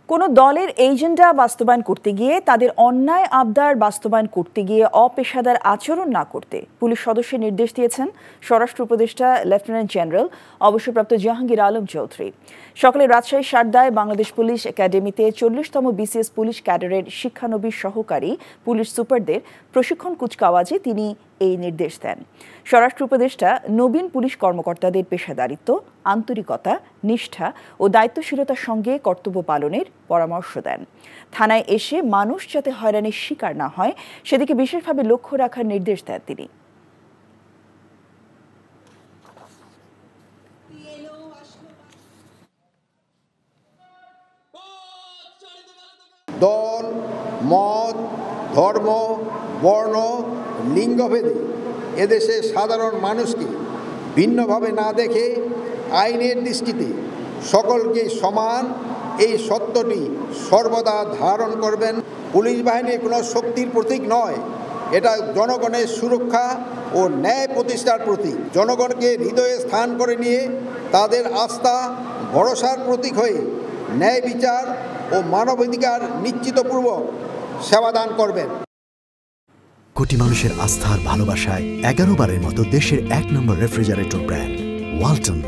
কোনো দলের এজেন্ডা বাস্তবায়ন করতে গিয়ে তাদের অন্যায় আবদার বাস্তবায়ন করতে গিয়ে অপেশাদার আচরণ না করতে পুলিশ সদস্যের নির্দেশ দিয়েছেন স্বরাষ্ট্র উপদেষ্টা লেফটেন্যান্ট জেনারেল অবসরপ্রাপ্ত জাহাঙ্গীর আলম চৌধুরী। সকালে রাজশাহী সারদায় বাংলাদেশ পুলিশ একাডেমিতে 40তম বিসিএস পুলিশ ক্যাডারের শিক্ষানবিশ সহকারী পুলিশ সুপারদের প্রশিক্ষণ কুচকাওয়াজে তিনি এই নির্দেশ দেন। স্বরাষ্ট্র উপদেষ্টা নবীন পুলিশ কর্মকর্তাদের পেশাদারিত্ব, আন্তরিকতা, নিষ্ঠা ও দায়িত্বশীলতার সঙ্গে কর্তব্য পালনের পরামর্শ দেন। থানায় এসে মানুষ যাতে হয়রানির শিকার না হয় সেদিকে বিশেষভাবে লক্ষ্য রাখার নির্দেশ দেন তিনি। দল, মত, ধর্ম, বর্ণ, লিঙ্গভেদে এদেশে সাধারণ মানুষকে ভিন্নভাবে না দেখে আইনের দৃষ্টিতে সকলকে সমান এই সত্যটি সর্বদা ধারণ করবেন। পুলিশ বাহিনী কোনো শক্তির প্রতীক নয়, এটা জনগণের সুরক্ষা ও ন্যায় প্রতিষ্ঠার প্রতীক। জনগণকে হৃদয়ে স্থান করে নিয়ে তাদের আস্থা ভরসার প্রতীক হয়ে ন্যায় বিচার ও মানবাধিকার নিশ্চিতপূর্বক সেবাদান করবেন। কোটি মানুষের আস্থার ভালোবাসায় 11 বারের মতো দেশের 1 নম্বর রেফ্রিজারেটর ব্র্যান্ড ওয়ালটন।